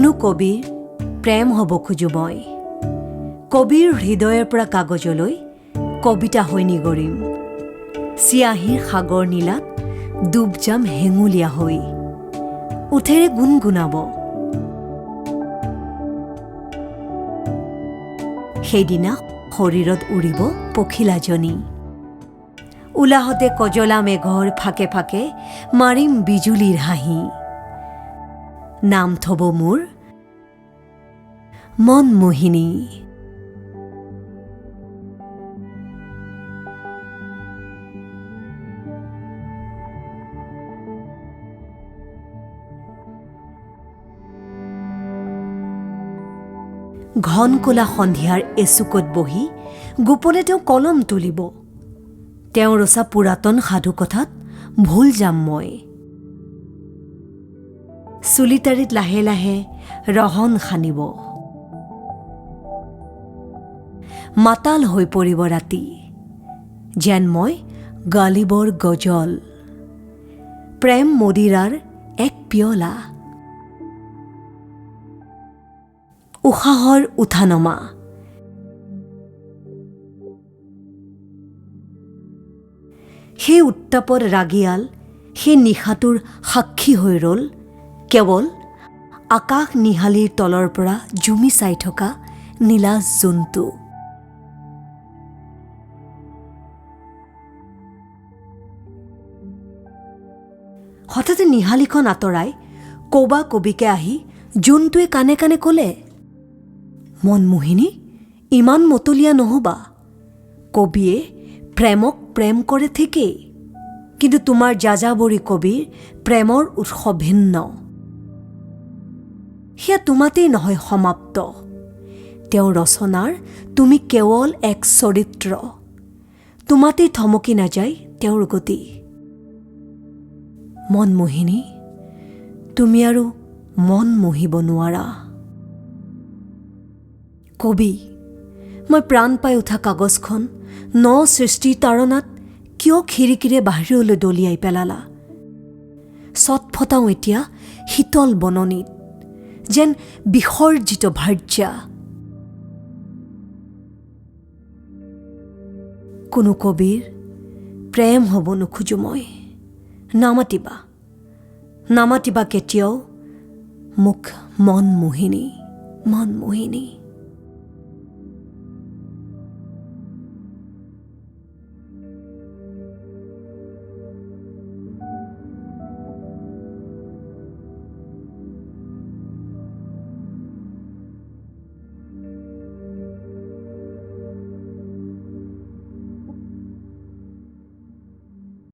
কোনো কবিৰ প্ৰেম হ'ব খোজো মই কবিৰ হৃদয়ৰ পৰা কাগজলৈ কবিতা হৈ নিগৰিম চিয়াহীৰ সাগৰ নীলাত ডুব যাম হেঙুলীয়া হৈ উঠেৰে গুণগুণাব সেইদিনা শৰীৰত উৰিব পখিলাজনী উলাহতে কজলা মেঘৰ ফাকে ফাকে মাৰিম বিজুলীৰ হাঁহি নাম থব মোৰ মনমোহিনী ঘন কোলা সন্ধিয়াৰ এচুকত বহি গোপনে তেওঁ কলম তুলিব তেওঁ ৰচা পুৰাতন সাধু কথাত ভুল যাম মই চুলিতাৰিত লাহে লাহে ৰহন খানিব মাতাল হৈ পৰিব ৰাতি যেন মই গালিবৰ গজল প্ৰেম মদিৰাৰ এক পিয়লা উশাহৰ উঠানমা সেই উত্তাপত ৰাগিয়াল সেই নিশাটোৰ সাক্ষী হৈ ৰ'ল কেৱল আকাশ নিহালিৰ তলৰ পৰা জুমি চাই থকা নীলা জোনটো হঠাতে নিহালিখন আঁতৰাই কবা কবিকে আহি জোনটোৱে কাণে কাণে ক'লে মনমোহিনী ইমান মতলীয়া নহবা কবিয়ে প্ৰেমক প্ৰেম কৰে ঠিকেই কিন্তু তোমাৰ যাযাবৰী কবিৰ প্ৰেমৰ উৎস ভিন্ন সেয়া তোমাতেই নহয় সমাপ্ত তেওঁৰ ৰচনাৰ তুমি কেৱল এক চৰিত্ৰ তোমাতেই থমকি নাযায় তেওঁৰ গতি মনমোহিনী তুমি আৰু মন মোহিব নোৱাৰা কবি মই প্ৰাণ পাই উঠা কাগজখন ন সৃষ্টিৰ তাৰণাত কিয় খিৰিকীৰে বাহিৰলৈ দলিয়াই পেলালা চটফটাও এতিয়া শীতল বননিত যেন বিসৰ্জিত ভাৰ্যা কোনো কবিৰ প্ৰেম হ'ব নোখোজো মই নামাতিবা কেতিয়াও মোক মনমোহিনী